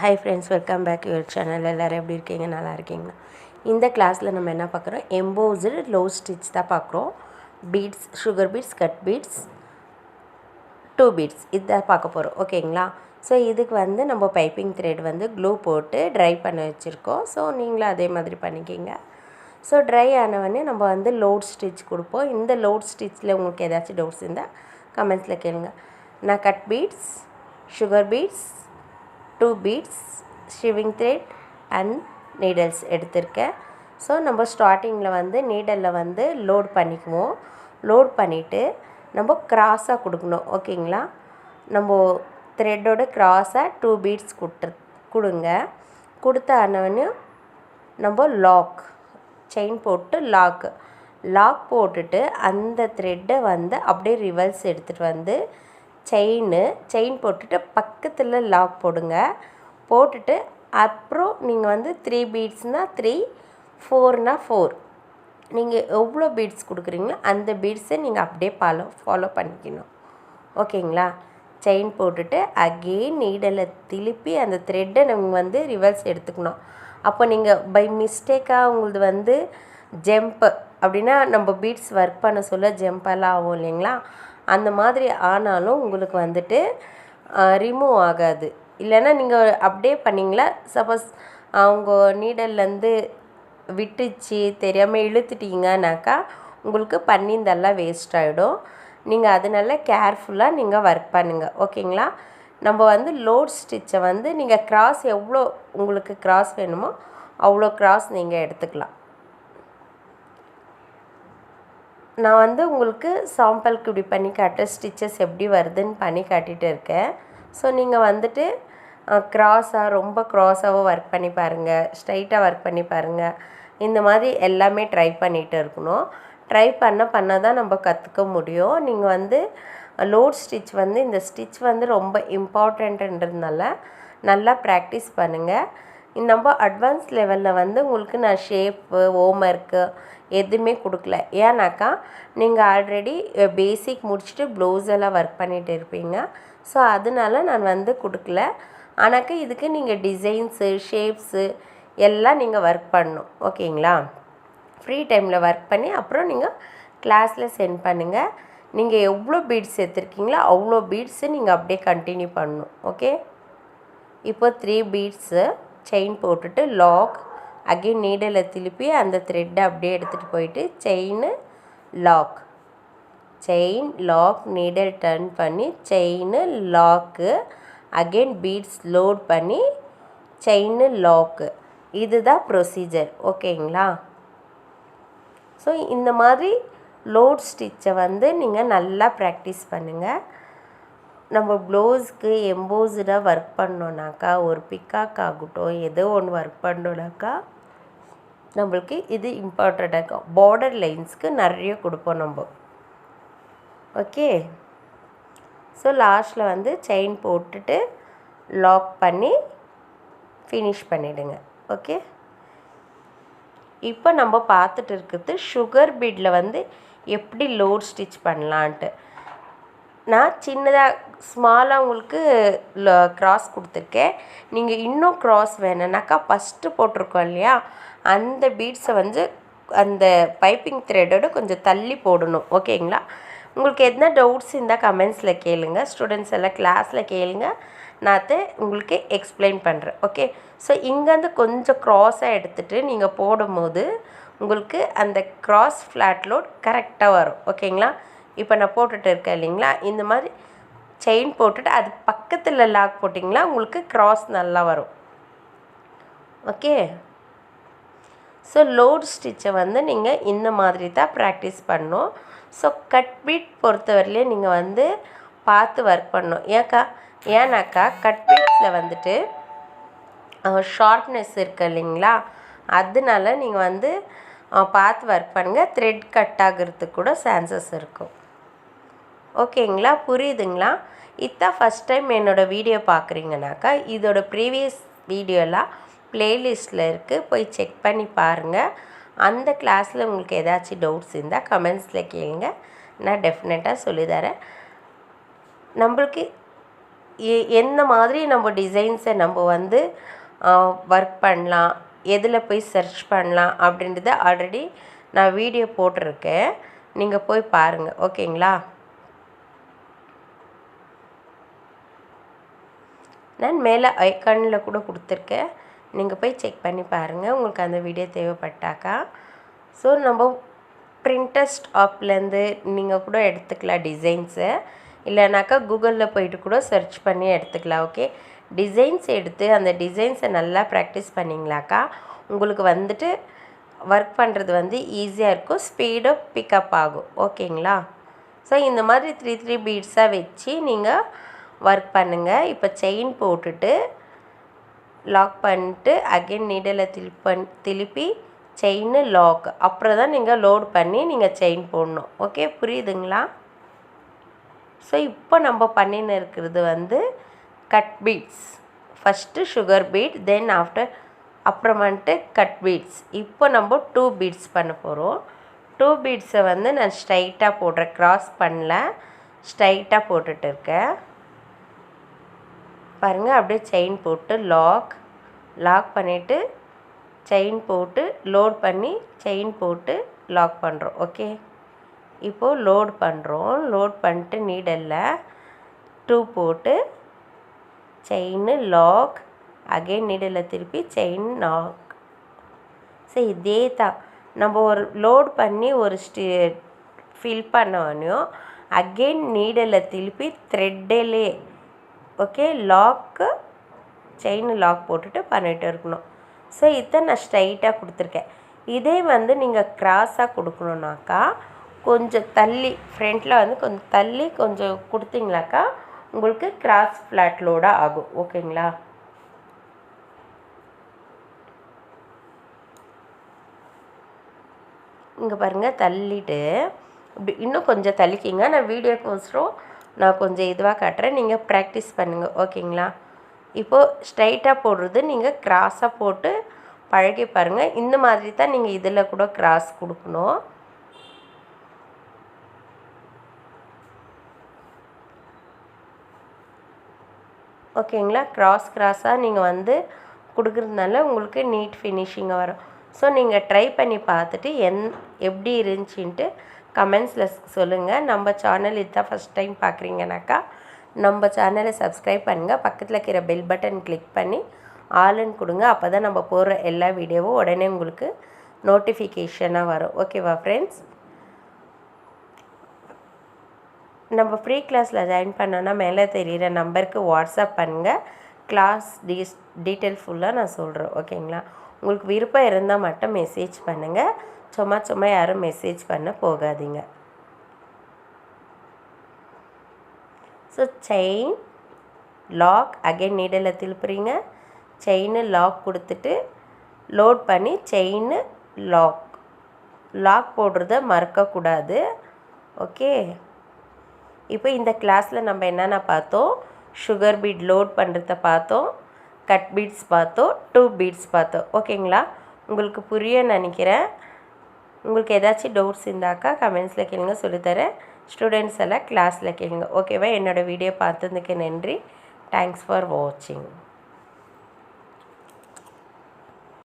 Hi friends, welcome back to your channel. எல்லாரும் எப்படி இருக்கீங்க? நல்லா இருக்கீங்களா? இந்த கிளாஸில் நம்ம என்ன பார்க்குறோம்? எம்போஸ்டு லோ ஸ்டிச் தான் பார்க்குறோம். Beads, sugar beads, cut beads, two beads இதான் பார்க்க போகிறோம். ஓகேங்களா? ஸோ இதுக்கு வந்து நம்ம பைப்பிங் த்ரெட் வந்து க்ளூ போட்டு ட்ரை பண்ண வச்சுருக்கோம். ஸோ நீங்களும் அதே மாதிரி பண்ணிக்கிங்க. ஸோ ட்ரை ஆனவொடனே நம்ம வந்து லோட் ஸ்டிச் கொடுப்போம். இந்த லோட் ஸ்டிச்சில் உங்களுக்கு ஏதாச்சும் டவுட்ஸ் இருந்தால் கமெண்ட்ஸில் கேளுங்க. நான் cut beads, sugar beads, 2 beads, shiving thread and needles எடுத்திருக்கேன். ஸோ நம்ம ஸ்டார்டிங்கில் வந்து நீடலில் வந்து லோட் பண்ணிக்குவோம். லோட் பண்ணிவிட்டு நம்ம க்ராஸாக கொடுக்கணும். ஓகேங்களா? நம்ம த்ரெட்டோட க்ராஸாக 2 beads கொடுங்க. கொடுத்த ஆனவொடனே நம்ம லாக் செயின் போட்டு லாக் போட்டுட்டு அந்த த்ரெட்டை வந்து அப்படியே ரிவர்ஸ் எடுத்துகிட்டு வந்து செயின் போட்டுட்டு பக்கத்தில் லாக் போட்டுட்டு அப்புறம் நீங்கள் வந்து 3 பீட்ஸ்னால் 3, 4னா 4 நீங்கள் எவ்வளோ பீட்ஸ் கொடுக்குறீங்களோ அந்த பீட்ஸை நீங்கள் அப்படியே ஃபாலோ பண்ணிக்கணும். ஓகேங்களா? செயின் போட்டுட்டு அகெயின் நீடலை திருப்பி அந்த த்ரெட்டை நம்ம வந்து ரிவர்ஸ் எடுத்துக்கணும். அப்போ நீங்கள் பை மிஸ்டேக்காக உங்களது வந்து ஜம்ப்பு அப்படின்னா நம்ம பீட்ஸ் ஒர்க் பண்ண சொல்ல ஜம்பெல்லாம் ஆகும் இல்லைங்களா? அந்த மாதிரி ஆனாலும் உங்களுக்கு வந்துட்டு ரிமூவ் ஆகாது. இல்லைன்னா நீங்கள் அப்படியே பண்ணிங்களா, சப்போஸ் அவங்க நீடல்லேருந்து விட்டுச்சு தெரியாமல் இழுத்துட்டிங்கனாக்கா உங்களுக்கு பண்ணியிருந்தெல்லாம் வேஸ்ட் ஆகிடும். நீங்கள் அதனால கேர்ஃபுல்லாக நீங்கள் ஒர்க் பண்ணுங்கள். ஓகேங்களா? நம்ம வந்து லோட் ஸ்டிச்சை வந்து நீங்கள் க்ராஸ் எவ்வளோ உங்களுக்கு க்ராஸ் வேணுமோ அவ்வளோ க்ராஸ் நீங்கள் எடுத்துக்கலாம். நான் வந்து உங்களுக்கு சாம்பிளுக்கு இப்படி பண்ணி காட்டுற ஸ்டிச்சஸ் எப்படி வருதுன்னு பண்ணி காட்டிகிட்டு இருக்கேன். ஸோ நீங்கள் வந்துட்டு ரொம்ப க்ராஸாகவும் ஒர்க் பண்ணி பாருங்கள், ஸ்ட்ரைட்டாக ஒர்க் பண்ணி பாருங்கள். இந்த மாதிரி எல்லாமே ட்ரை பண்ணிகிட்டு இருக்கணும். ட்ரை பண்ண தான் நம்ம கற்றுக்க முடியும். நீங்கள் வந்து லோட் ஸ்டிச் வந்து இந்த ஸ்டிச் வந்து ரொம்ப இம்பார்ட்டண்ட்டுன்றதுனால நல்லா ப்ராக்டிஸ் பண்ணுங்கள். நம்ம அட்வான்ஸ் லெவலில் வந்து உங்களுக்கு நான் ஷேப்பு ஹோம்ஒர்க்கு எதுவுமே கொடுக்கல. ஏன்னாக்கா நீங்கள் ஆல்ரெடி பேசிக் முடிச்சுட்டு ப்ளவுஸ் எல்லாம் ஒர்க் பண்ணிகிட்டு இருப்பீங்க. ஸோ அதனால நான் வந்து கொடுக்கல. ஆனாக்கா இதுக்கு நீங்கள் டிசைன்ஸு ஷேப்ஸு எல்லாம் நீங்கள் ஒர்க் பண்ணணும். ஓகேங்களா? ஃப்ரீ டைமில் ஒர்க் பண்ணி அப்புறம் நீங்கள் கிளாஸில் சென்ட் பண்ணுங்கள். நீங்கள் எவ்வளோ பீட்ஸ் எடுத்துருக்கீங்களோ அவ்வளோ பீட்ஸு நீங்கள் அப்படியே கண்டினியூ பண்ணணும். ஓகே? இப்போ 3 பீட்ஸு செயின் போட்டுட்டு லாக் அகெயின் நீடலை திருப்பி அந்த த்ரெட்டை அப்படியே எடுத்துகிட்டு போயிட்டு செயின் லாக் நீடல் டர்ன் பண்ணி chain lock again beads load பண்ணி செயின் லாக்கு. இதுதான் ப்ரொசீஜர். ஓகேங்களா? ஸோ இந்த மாதிரி லோட் ஸ்டிச்சை வந்து நீங்கள் நல்லா ப்ராக்டிஸ் பண்ணுங்கள். நம்ம ப்ளவுஸ்க்கு எம்போஸ்டாக ஒர்க் பண்ணோன்னாக்கா ஒரு பிக்காக் ஆகட்டும் ஏதோ ஒன்று ஒர்க் பண்ணோன்னாக்கா நம்மளுக்கு இது இம்பார்ட்டண்ட்டாக இருக்கும். பார்டர் லைன்ஸ்க்கு நிறைய கொடுப்போம் நம்ம. ஓகே? ஸோ லாஸ்ட்டில் வந்து செயின் போட்டுட்டு லாக் பண்ணி ஃபினிஷ் பண்ணிவிடுங்க. ஓகே? இப்போ நம்ம பார்த்துட்டு இருக்கிறது சுகர் பீடில் வந்து எப்படி லோட் ஸ்டிச் பண்ணலான்ட்டு. நான் சின்னதாக ஸ்மாலாக உங்களுக்கு க்ராஸ் கொடுத்துருக்கேன். நீங்கள் இன்னும் க்ராஸ் வேணும்னாக்கா ஃபஸ்ட்டு போட்டிருக்கோம் இல்லையா அந்த பீட்ஸை வந்து அந்த பைப்பிங் த்ரெட்டோட கொஞ்சம் தள்ளி போடணும். ஓகேங்களா? உங்களுக்கு எதனா டவுட்ஸ் இருந்தால் கமெண்ட்ஸில் கேளுங்க. ஸ்டூடெண்ட்ஸ் எல்லாம் கிளாஸில் கேளுங்க, நான் உங்களுக்கு எக்ஸ்பிளைன் பண்ணுறேன். ஓகே? ஸோ இங்கேருந்து கொஞ்சம் க்ராஸாக எடுத்துகிட்டு நீங்கள் போடும்போது உங்களுக்கு அந்த க்ராஸ் ஃப்ளாட் லோட் கரெக்டாக வரும். ஓகேங்களா? இப்போ நான் போட்டுட்டு இருக்கேன் இல்லைங்களா, இந்த மாதிரி செயின் போட்டுட்டு அது பக்கத்தில் லாக் போட்டிங்களா உங்களுக்கு க்ராஸ் நல்லா வரும். ஓகே? ஸோ லோட் ஸ்டிச்சை வந்து நீங்கள் இந்த மாதிரி தான் ப்ராக்டிஸ் பண்ணணும். ஸோ கட் பீட் பொறுத்தவரையிலே நீங்கள் வந்து பார்த்து ஒர்க் பண்ணணும். ஏன்னாக்கா கட் பீட்ஸில் வந்துட்டு ஷார்ப்னஸ் இருக்குது இல்லைங்களா, அதனால நீங்கள் வந்து பார்த்து ஒர்க் பண்ணுங்கள். த்ரெட் கட் ஆகிறதுக்கு கூட சான்சஸ் இருக்கும். ஓகேங்களா? புரியுதுங்களா? இதுதான் ஃபஸ்ட் டைம் என்னோடய வீடியோ பார்க்குறீங்கனாக்கா இதோட ப்ரீவியஸ் வீடியோலாம் ப்ளேலிஸ்ட்டில் இருக்குது, போய் செக் பண்ணி பாருங்கள். அந்த கிளாஸில் உங்களுக்கு ஏதாச்சும் டவுட்ஸ் இருந்தால் கமெண்ட்ஸில் கேளுங்க, நான் டெஃபினட்டாக சொல்லித்தரேன். நம்மளுக்கு எந்த மாதிரி நம்ம டிசைன்ஸை நம்ம வந்து ஒர்க் பண்ணலாம், எதில் போய் சர்ச் பண்ணலாம் அப்படின்றத ஆல்ரெடி நான் வீடியோ போட்டிருக்கேன், நீங்கள் போய் பாருங்கள். ஓகேங்களா? நான் மேலே ஐக்கானில் கூட கொடுத்துருக்கேன், நீங்கள் போய் செக் பண்ணி பாருங்கள் உங்களுக்கு அந்த வீடியோ தேவைப்பட்டாக்கா. ஸோ நம்ம பிரிண்டஸ்ட் ஆப்லேருந்து நீங்கள் கூட எடுத்துக்கலாம் டிசைன்ஸை, இல்லைனாக்கா கூகுளில் போய்ட்டு கூட சர்ச் பண்ணி எடுத்துக்கலாம். ஓகே, டிசைன்ஸ் எடுத்து அந்த டிசைன்ஸை நல்லா ப்ராக்டிஸ் பண்ணிங்களாக்கா உங்களுக்கு வந்துட்டு ஒர்க் பண்ணுறது வந்து ஈஸியாக இருக்கும், ஸ்பீடாக பிக்கப் ஆகும். ஓகேங்களா? ஸோ இந்த மாதிரி 3 பீட்ஸாக வச்சு நீங்கள் ஒர்க் பண்ணுங்கள். இப்போ செயின் போட்டுட்டு லாக் பண்ணிட்டு அகைன் நீடலை திருப்பி செயின் லாக், அப்புறம் தான் நீங்கள் லோட் பண்ணி நீங்கள் செயின் போடணும். ஓகே, புரியுதுங்களா? ஸோ இப்போ நம்ம பண்ணின்னு இருக்கிறது வந்து cut beads. First sugar beads, then அப்புறமேட்டு கட் பீட்ஸ். இப்போ நம்ம 2 பீட்ஸ் பண்ண போகிறோம். 2 பீட்ஸை வந்து நான் ஸ்ட்ரைட்டாக போடுறேன், க்ராஸ் பண்ணல, ஸ்ட்ரைட்டாக போட்டுட்டு இருக்கேன். பாருங்கள், அப்படியே செயின் போட்டு லாக் பண்ணிவிட்டு செயின் போட்டு லோட் பண்ணி செயின் போட்டு லாக் பண்ணுறோம். ஓகே, இப்போது லோட் பண்ணுறோம். லோட் பண்ணிட்டு நீடலில் 2 போட்டு செயின் லாக், அகைன் நீடலில் திருப்பி செயின் லாக். ஸோ இதே தான் நம்ம ஒரு லோட் பண்ணி ஒரு ஃபில் பண்ணோன்னையும் அகைன் நீடலில் திருப்பி த்ரெட்டிலே ஓகே லாக்கு செயின் லாக் போட்டுட்டு பண்ணிகிட்டு இருக்கணும். ஸோ இதை நான் ஸ்ட்ரைட்டாக கொடுத்துருக்கேன். இதே வந்து நீங்கள் க்ராஸாக கொடுக்கணுன்னாக்கா கொஞ்சம் தள்ளி ஃப்ரண்ட்டில் வந்து கொஞ்சம் தள்ளி கொஞ்சம் கொடுத்தீங்களாக்கா உங்களுக்கு கிராஸ் ஃப்ளாட் லோடாக ஆகும். ஓகேங்களா? இங்கே பாருங்கள், தள்ளிட்டு இப்படி இன்னும் கொஞ்சம் தள்ளிக்கிங்க. நான் வீடியோக்கோசரம் நான் கொஞ்சம் இதுவாக காட்டுறேன், நீங்கள் ப்ராக்டிஸ் பண்ணுங்கள். ஓகேங்களா? இப்போது ஸ்ட்ரைட்டாக போடுறது நீங்கள் க்ராஸாக போட்டு பழகி பாருங்கள். இந்த மாதிரி தான் நீங்கள் இதில் கூட க்ராஸ் கொடுக்கணும். ஓகேங்களா? க்ராஸாக நீங்கள் வந்து கொடுக்குறதுனால உங்களுக்கு நீட் ஃபினிஷிங்காக வரும். ஸோ நீங்கள் ட்ரை பண்ணி பார்த்துட்டு எப்படி இருந்துச்சுன்ட்டு கமெண்ட்ஸில் சொல்லுங்கள். நம்ம சேனல் இதுதான் ஃபஸ்ட் டைம் பார்க்குறீங்கனாக்கா நம்ம சேனலை சப்ஸ்கிரைப் பண்ணுங்கள். பக்கத்தில் இருக்கிற பெல் பட்டன் கிளிக் பண்ணி ஆல்னு கொடுங்க. அப்போ தான் நம்ம போடுற எல்லா வீடியோவும் உடனே உங்களுக்கு நோட்டிஃபிகேஷனாக வரும். ஓகேவா ஃப்ரெண்ட்ஸ்? நம்ம ஃப்ரீ கிளாஸில் ஜாயின் பண்ணோன்னா மேலே தெரிகிற நம்பருக்கு வாட்ஸ்அப் பண்ணுங்கள். கிளாஸ் டீட்டெயில் ஃபுல்லாக நான் சொல்கிறேன். ஓகேங்களா? உங்களுக்கு விருப்பம் இருந்தால் மட்டும் மெசேஜ் பண்ணுங்கள். சும்மா யாரும் மெசேஜ் பண்ண போகாதீங்க. ஸோ செயின் லாக், அகைன் நீடலில் திருப்புறீங்க, செயின் லாக் கொடுத்துட்டு லோட் பண்ணி செயின் லாக் போடுறத மறக்கக்கூடாது. ஓகே, இப்போ இந்த கிளாஸில் நம்ம என்னென்ன பார்த்தோம்? சுகர் பீட் லோட் பண்ணுறத பார்த்தோம், கட் பீட்ஸ் பார்த்தோம், 2 பீட்ஸ் பார்த்தோம். ஓகேங்களா? உங்களுக்கு புரிய நினைக்கிறேன். உங்களுக்கு ஏதாச்சும் டவுட்ஸ் இருந்தாக்கா கமெண்ட்ஸில் கேளுங்க, சொல்லித்தரேன். ஸ்டூடெண்ட்ஸ் எல்லாம் கிளாஸில் கேளுங்க. ஓகேவா? என்னோடய வீடியோ பார்த்ததுக்கு நன்றி. தேங்க்ஸ் ஃபார் வாட்சிங்.